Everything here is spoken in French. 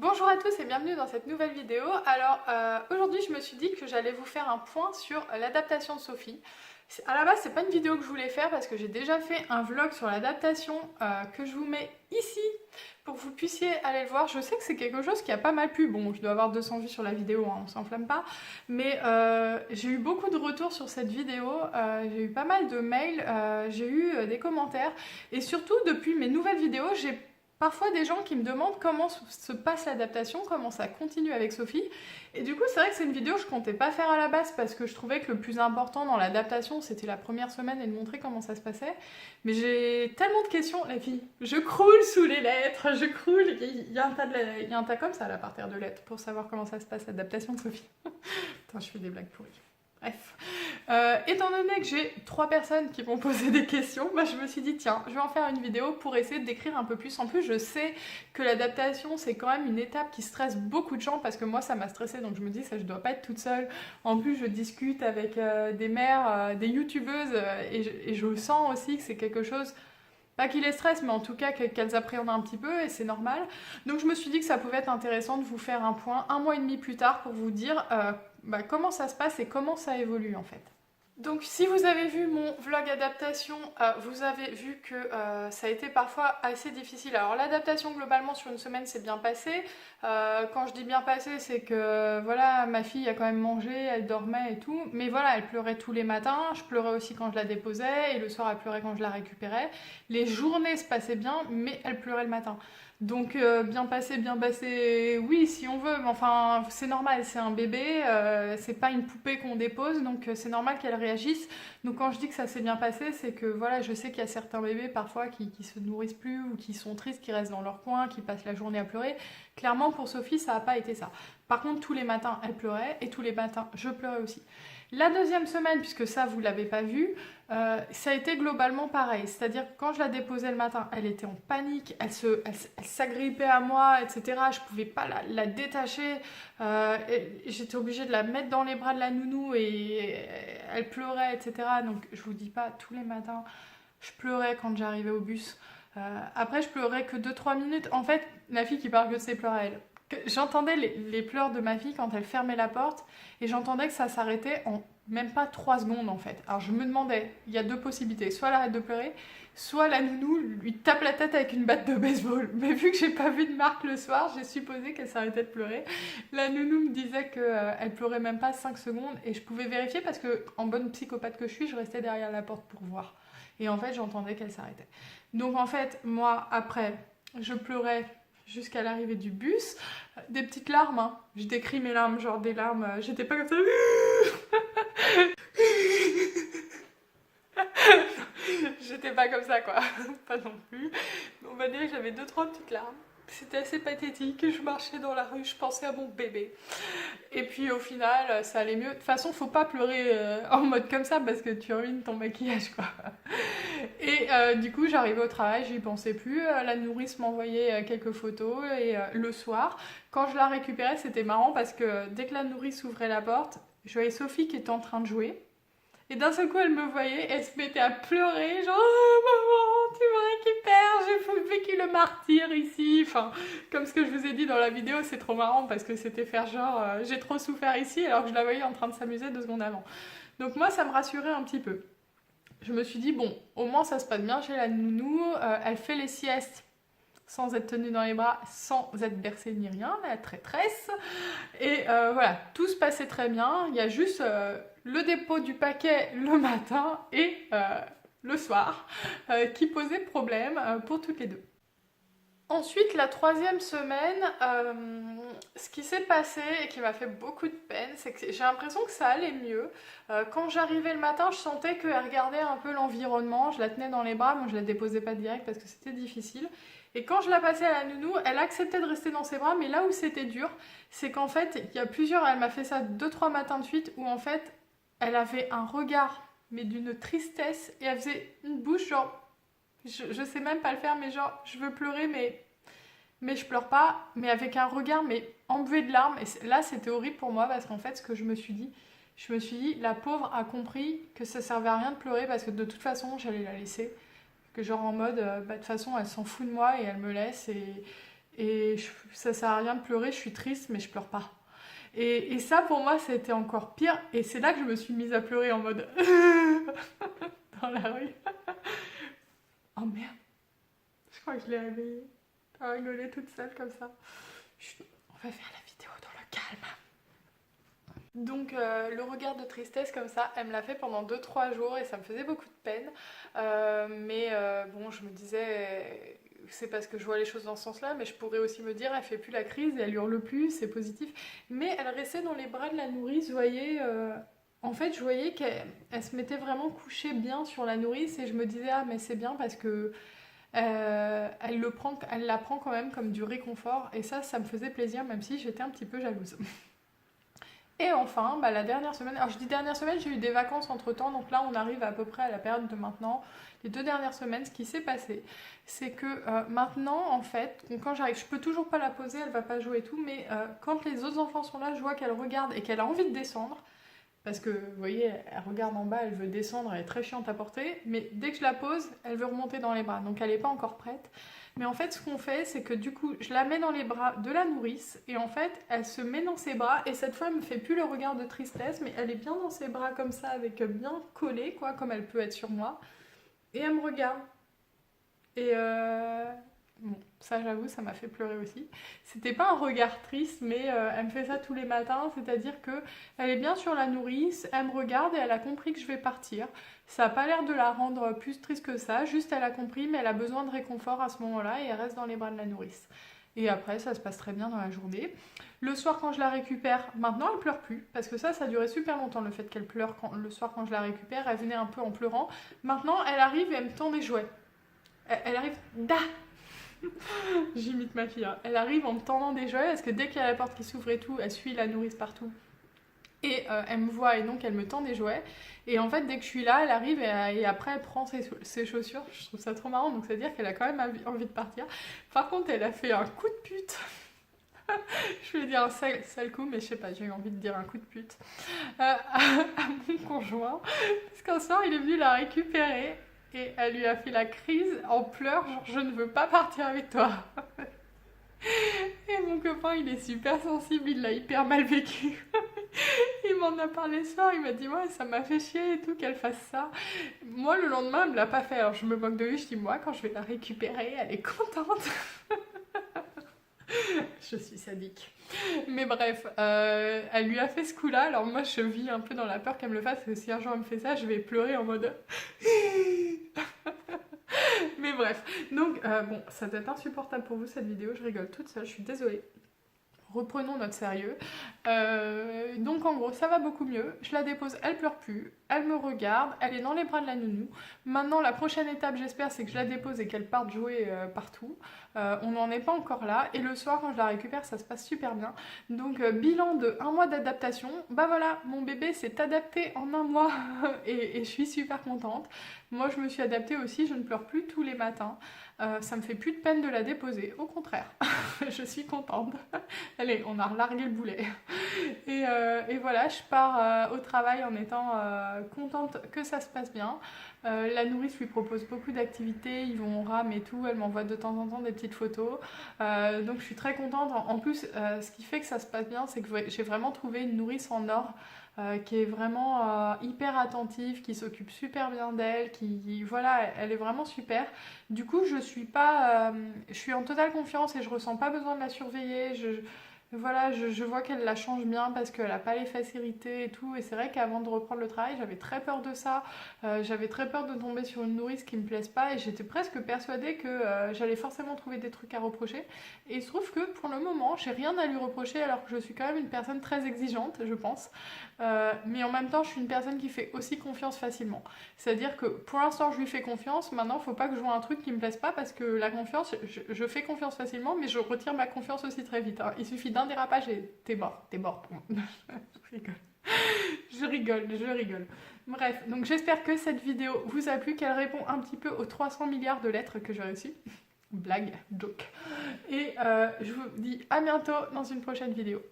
Bonjour à tous et bienvenue dans cette nouvelle vidéo. Alors aujourd'hui je me suis dit que j'allais vous faire un point sur l'adaptation de Sophie. À la base c'est pas une vidéo que je voulais faire parce que j'ai déjà fait un vlog sur l'adaptation que je vous mets ici pour que vous puissiez aller le voir. Je sais que c'est quelque chose qui a pas mal plu, bon je dois avoir 200 vues sur la vidéo, hein, on s'enflamme pas, mais j'ai eu beaucoup de retours sur cette vidéo, j'ai eu pas mal de mails, j'ai eu des commentaires et surtout depuis mes nouvelles vidéos j'ai parfois des gens qui me demandent comment se passe l'adaptation, comment ça continue avec Sophie. Et du coup, c'est vrai que c'est une vidéo que je comptais pas faire à la base parce que je trouvais que le plus important dans l'adaptation, c'était la première semaine et de montrer comment ça se passait. Mais j'ai tellement de questions, la fille. Je croule sous les lettres, je croule. Il y a un tas comme ça là par terre de lettres pour savoir comment ça se passe l'adaptation de Sophie. Putain, je fais des blagues pourries. Bref. Étant donné que j'ai 3 personnes qui m'ont posé des questions, bah, je me suis dit tiens, je vais en faire une vidéo pour essayer de décrire un peu plus. En plus, je sais que l'adaptation, c'est quand même une étape qui stresse beaucoup de gens parce que moi, ça m'a stressée, donc je me dis ça, je dois pas être toute seule. En plus, je discute avec des mères, des youtubeuses et je sens aussi que c'est quelque chose pas qui les stresse, mais en tout cas qu'elles appréhendent un petit peu et c'est normal. Donc je me suis dit que ça pouvait être intéressant de vous faire un point 1 mois et demi plus tard pour vous dire comment ça se passe et comment ça évolue en fait. Donc si vous avez vu mon vlog adaptation, vous avez vu que ça a été parfois assez difficile. Alors l'adaptation globalement sur une semaine s'est bien passée. Quand je dis bien passé, c'est que voilà, ma fille a quand même mangé, elle dormait et tout. Mais voilà, elle pleurait tous les matins, je pleurais aussi quand je la déposais et le soir elle pleurait quand je la récupérais. Les journées se passaient bien, mais elle pleurait le matin. Donc bien passé, oui si on veut, mais enfin c'est normal, c'est un bébé, c'est pas une poupée qu'on dépose, donc c'est normal qu'elle réagisse. Donc quand je dis que ça s'est bien passé, c'est que voilà, je sais qu'il y a certains bébés parfois qui se nourrissent plus ou qui sont tristes, qui restent dans leur coin, qui passent la journée à pleurer. Clairement pour Sophie ça n'a pas été ça. Par contre tous les matins elle pleurait et tous les matins je pleurais aussi. La deuxième semaine, puisque ça vous l'avez pas vu, ça a été globalement pareil. C'est-à-dire que quand je la déposais le matin, elle était en panique, elle s'agrippait à moi, etc. Je pouvais pas la détacher. J'étais obligée de la mettre dans les bras de la nounou et elle pleurait, etc. Donc je vous dis pas, tous les matins, je pleurais quand j'arrivais au bus. Après, je pleurais que 2-3 minutes. En fait, la fille qui parle que de ses pleurs à elle. J'entendais les pleurs de ma fille quand elle fermait la porte et j'entendais que ça s'arrêtait en même pas 3 secondes en fait. Alors je me demandais, il y a 2 possibilités, soit elle arrête de pleurer, soit la nounou lui tape la tête avec une batte de baseball. Mais vu que j'ai pas vu de marque le soir, j'ai supposé qu'elle s'arrêtait de pleurer. La nounou me disait qu'elle pleurait même pas 5 secondes et je pouvais vérifier parce que en bonne psychopathe que je suis, je restais derrière la porte pour voir. Et en fait, j'entendais qu'elle s'arrêtait. Donc en fait, moi après, je pleurais jusqu'à l'arrivée du bus, des petites larmes, hein. Je décris mes larmes, genre des larmes, j'étais pas comme ça. J'étais pas comme ça quoi, pas non plus. On va dire que j'avais 2-3 petites larmes. C'était assez pathétique, je marchais dans la rue, je pensais à mon bébé. Et puis au final, ça allait mieux. De toute façon, faut pas pleurer en mode comme ça parce que tu ruines ton maquillage quoi. Et du coup, j'arrivais au travail, j'y pensais plus. La nourrice m'envoyait quelques photos et le soir, quand je la récupérais, c'était marrant parce que dès que la nourrice ouvrait la porte, je voyais Sophie qui était en train de jouer. Et d'un seul coup, elle me voyait, elle se mettait à pleurer, genre oh, maman, tu me récupères, j'ai vécu le martyr ici. Enfin, comme ce que je vous ai dit dans la vidéo, c'est trop marrant parce que c'était faire genre j'ai trop souffert ici alors que je la voyais en train de s'amuser 2 secondes avant. Donc moi, ça me rassurait un petit peu. Je me suis dit, bon, au moins ça se passe bien chez la nounou, elle fait les siestes sans être tenue dans les bras, sans être bercée ni rien, la traîtresse. Et voilà, tout se passait très bien. Il y a juste le dépôt du paquet le matin et le soir qui posait problème pour toutes les deux. Ensuite, la 3e semaine, ce qui s'est passé et qui m'a fait beaucoup de peine, c'est que j'ai l'impression que ça allait mieux. Quand j'arrivais le matin, je sentais qu'elle regardait un peu l'environnement, je la tenais dans les bras, moi je la déposais pas direct parce que c'était difficile. Et quand je la passais à la nounou, elle acceptait de rester dans ses bras, mais là où c'était dur, c'est qu'en fait, il y a elle m'a fait ça 2-3 matins de suite, où en fait, elle avait un regard, mais d'une tristesse, et elle faisait une bouche genre... Je sais même pas le faire, mais genre, je veux pleurer, mais je pleure pas, mais avec un regard, mais embué de larmes. Et là, c'était horrible pour moi, parce qu'en fait, ce que je me suis dit, la pauvre a compris que ça servait à rien de pleurer, parce que de toute façon, j'allais la laisser. Que genre en mode, de toute façon, elle s'en fout de moi, et elle me laisse, Et ça sert à rien de pleurer, je suis triste, mais je pleure pas. Et ça, pour moi, c'était encore pire. Et c'est là que je me suis mise à pleurer en mode... dans la rue. Oh merde. Je crois que je l'ai réveillée. Elle a rigolé toute seule comme ça. Chut, on va faire la vidéo dans le calme. Donc le regard de tristesse comme ça, elle me l'a fait pendant 2-3 jours et ça me faisait beaucoup de peine. Bon, je me disais, c'est parce que je vois les choses dans ce sens-là, mais je pourrais aussi me dire, elle fait plus la crise et elle hurle plus, c'est positif. Mais elle restait dans les bras de la nourrice, vous voyez. En fait, je voyais qu'elle se mettait vraiment couchée bien sur la nourrice et je me disais, ah mais c'est bien parce que elle la prend quand même comme du réconfort et ça me faisait plaisir même si j'étais un petit peu jalouse. Et enfin, la dernière semaine, alors je dis dernière semaine, j'ai eu des vacances entre temps, donc là on arrive à peu près à la période de maintenant. Les 2 dernières semaines, ce qui s'est passé, c'est que maintenant en fait, quand j'arrive, je peux toujours pas la poser, elle va pas jouer et tout, mais quand les autres enfants sont là, je vois qu'elle regarde et qu'elle a envie de descendre. Parce que, vous voyez, elle regarde en bas, elle veut descendre, elle est très chiante à porter. Mais dès que je la pose, elle veut remonter dans les bras. Donc elle n'est pas encore prête. Mais en fait, ce qu'on fait, c'est que du coup, je la mets dans les bras de la nourrice. Et en fait, elle se met dans ses bras. Et cette fois, elle me fait plus le regard de tristesse. Mais elle est bien dans ses bras comme ça, avec bien collée, quoi, comme elle peut être sur moi. Et elle me regarde. Et bon, ça j'avoue, ça m'a fait pleurer aussi. C'était pas un regard triste, mais elle me fait ça tous les matins, c'est-à-dire que elle est bien sur la nourrice, elle me regarde et elle a compris que je vais partir. Ça a pas l'air de la rendre plus triste que ça, juste elle a compris, mais elle a besoin de réconfort à ce moment-là et elle reste dans les bras de la nourrice. Et après, ça se passe très bien dans la journée. Le soir, quand je la récupère, maintenant elle pleure plus, parce que ça durait super longtemps le fait qu'elle pleure le soir quand je la récupère. Elle venait un peu en pleurant. Maintenant, elle arrive et elle me tend des jouets. Elle arrive, j'imite ma fille, hein. Elle arrive en me tendant des jouets parce que dès qu'il y a la porte qui s'ouvre et tout, elle suit la nourrice partout. Et elle me voit et donc elle me tend des jouets. Et en fait, dès que je suis là, elle arrive et après elle prend ses chaussures. Je trouve ça trop marrant, donc ça veut dire qu'elle a quand même envie de partir. Par contre, elle a fait un coup de pute. Je voulais dire un sale coup, mais je sais pas, j'ai eu envie de dire un coup de pute à mon conjoint. Parce qu'un soir, il est venu la récupérer. Et elle lui a fait la crise en pleurs, genre je ne veux pas partir avec toi. Et mon copain il est super sensible, il l'a hyper mal vécu. Il m'en a parlé ce soir, il m'a dit ouais ça m'a fait chier et tout qu'elle fasse ça. Moi le lendemain elle me l'a pas fait, alors je me moque de lui, je dis moi quand je vais la récupérer elle est contente. Je suis sadique. Mais bref, elle lui a fait ce coup-là. Alors moi, je vis un peu dans la peur qu'elle me le fasse. Parce que si un jour elle me fait ça, je vais pleurer en mode... Mais bref. Donc, bon, ça doit être insupportable pour vous cette vidéo. Je rigole toute seule, je suis désolée. Reprenons notre sérieux. Donc en gros, ça va beaucoup mieux. Je la dépose, elle pleure plus. Elle me regarde, elle est dans les bras de la nounou. Maintenant, la prochaine étape, j'espère, c'est que je la dépose et qu'elle parte jouer partout. On n'en est pas encore là. Et le soir, quand je la récupère, ça se passe super bien. Donc, bilan de 1 mois d'adaptation. Bah voilà, mon bébé s'est adapté en 1 mois et je suis super contente. Moi, je me suis adaptée aussi, je ne pleure plus tous les matins. Ça me fait plus de peine de la déposer, au contraire. Je suis contente. Allez, on a relargué le boulet. Et voilà, je pars au travail en étant contente que ça se passe bien. La nourrice lui propose beaucoup d'activités, ils vont au RAM et tout, elle m'envoie de temps en temps des petites photos. Donc je suis très contente. En plus, ce qui fait que ça se passe bien, c'est que j'ai vraiment trouvé une nourrice en or. Qui est vraiment hyper attentive, qui s'occupe super bien d'elle, voilà, elle est vraiment super. Du coup, je suis en totale confiance et je ressens pas besoin de la surveiller. Voilà, je vois qu'elle la change bien parce qu'elle a pas les fesses irritées et tout. Et c'est vrai qu'avant de reprendre le travail, j'avais très peur de ça. J'avais très peur de tomber sur une nourrice qui me plaise pas et j'étais presque persuadée que j'allais forcément trouver des trucs à reprocher. Et il se trouve que pour le moment, j'ai rien à lui reprocher alors que je suis quand même une personne très exigeante, je pense. Mais en même temps, je suis une personne qui fait aussi confiance facilement. C'est-à-dire que pour l'instant, je lui fais confiance. Maintenant, faut pas que je vois un truc qui me plaise pas parce que la confiance, je fais confiance facilement, mais je retire ma confiance aussi très vite. Hein. Il suffit d'un dérapage et t'es mort. Je rigole. Bref, donc j'espère que cette vidéo vous a plu, qu'elle répond un petit peu aux 300 milliards de lettres que j'ai reçues. Blague, joke. Et je vous dis à bientôt dans une prochaine vidéo.